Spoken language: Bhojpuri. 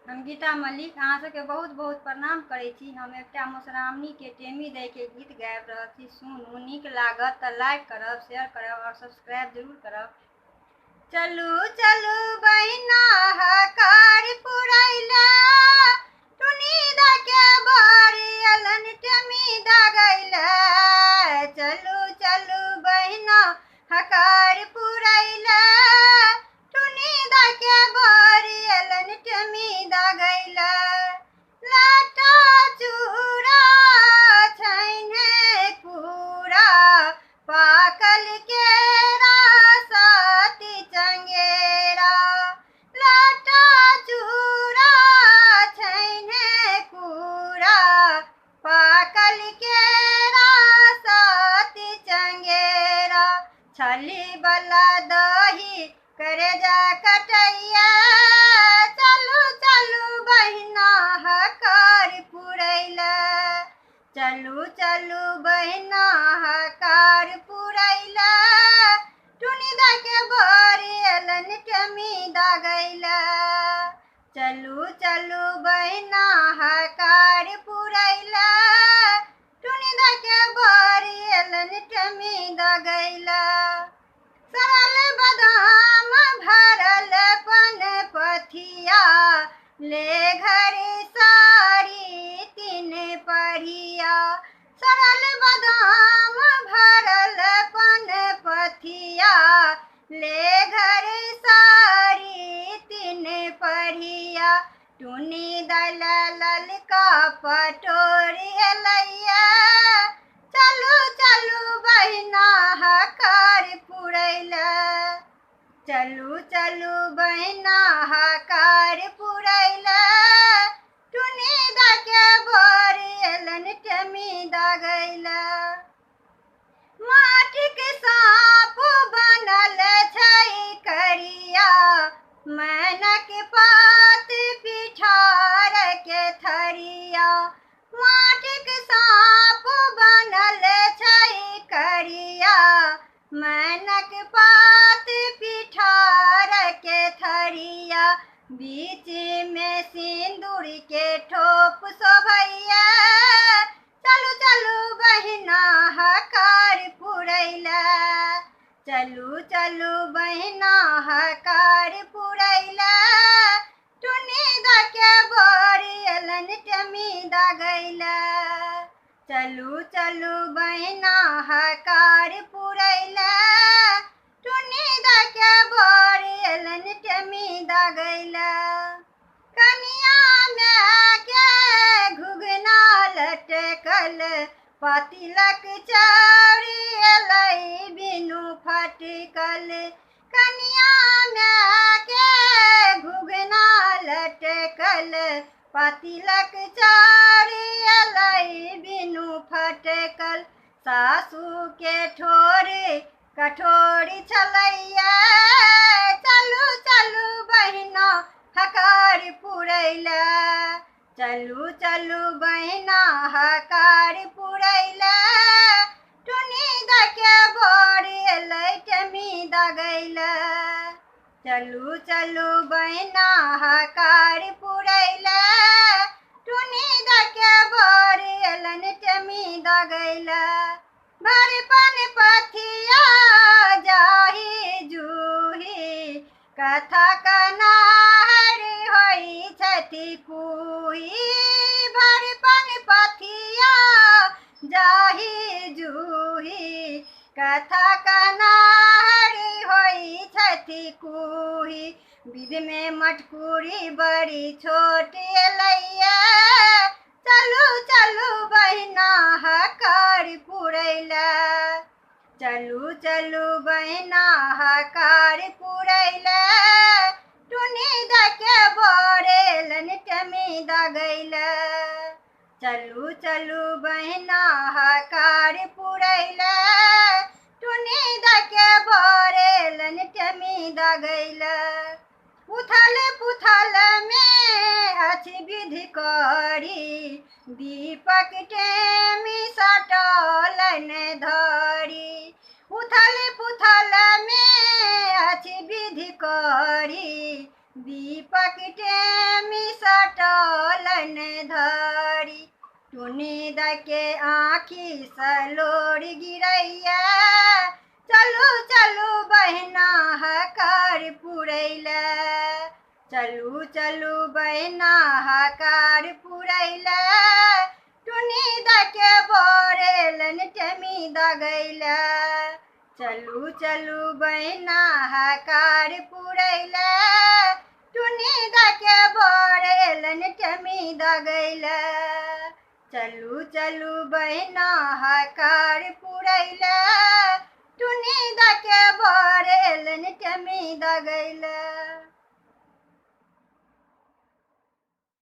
हम गीता मलिक अहाँ सबके बहुत बहुत प्रणाम करै छी। हम एकटा मधुश्रावणी के टेमी दे के गीत गाबि रहल छी। सुनू, नीक लागत तऽ लाइक करब, शेयर करब और सब्सक्राइब जरूर करब। चलू चलू बहिना हकार पुरैला, टुनी दा के बारी अलन टेमी दगैला। चलू चलू बहिना हकार पुरैला, टुनी दा के बारी अलन टेमी दगैला। लाटा चूड़ा छैने पूरा, पाकल केरा साती चंगेरा। लाटा चूड़ा छैने पूरा, पाकल केरा साती चंगेरा। छली वाला दही करे जा कटैया, चलू चलू बहिना हकार पुरैला। चलू चलू बहिना हकार पुरैला, टुनी दा के बारी अलन टेमी दगैला। चलू चलू बहिना हकार पुरैला, टुनी दा के बारी अलन टेमी दगैला। सरल बदाम भरल पन पथिया, ले घरे सारी तीन परिया। सरल बदाम भरल पन पथिया, ले घरे सारी तीन परिया। टुनी दल ललका पटोरी लैया, चलू चलू बहिना हकार पुरैला। चलू चलू बहिना हकार पुरैला, टुनी दा के बारी अलन टेमी दगैला। माटिक साँप बनल छै करिया, मैनक पात पिठार के थरिया। माटिक साँप बनल छै करिया, मैनक पात पिठार के थरिया। बीच में सिंदूर के ठोप शोभैया, चलू चलू बहिना हकार पुरैला। चलू चलू बहिना हकार पुरैला, टुनी दा के बारी अलन टेमी दगैला। चलू चलू बहिना हकार पुरैला, टुनी दा के बारी अलन टेमी दगैला। कनिया में के घुघना लटकल, पातिलक चाउरी अलै बिनु फटकल। कनिया में के घुघना लटकल, पातिलक चाउरी अलै बिनु फटकल। सासू के ठोरे कठोरी छलैया, चलू चलू बहिना हकार पुरैला। चलू चलू बहिना हकार पुरैला, टुनी दा के बारी अलै टेमी दगैला। चलू चलू बहिना हकार पुरैला, टुनी दा के बारी अलन टेमी दगैला। भरपन पथिया जाही जूही, कथा कनाहर होई छथि पूही। भरपन पथिया जाही जूही, कथा कनाहर होई छथि कूही। विध में मटकुरी बड़ी छोट लैया, चलू चलू बहिना हकार पुरैला। चलू चलू बहिना हकार पुरैला, टुनी दा के बारी अलन टेमी दगैला। चलू चलू बहिना हकार पुरैला, टुनी दा के बारी अलन टेमी दगैला। उथल पुथल में अछि विधि करी, दीपक टेमी सटल धरी। उथल पुथल में अछि विधि करी, दीप पकटे मिसटलन धरी टुनी दके आँखी सलोर गिरैया चलू चलू बहिना हकार पुरैला चलू चलू बहिना हकार पुरैला टुनी दके बोरेलन टेमी दगैला चलू चलू बहिना हकार पुरैला टुनी दके बोरेलन टेमी दगैला चलू चलू बहिना हकार पुरैला टुनी दके बोरेलन टेमी दगैला।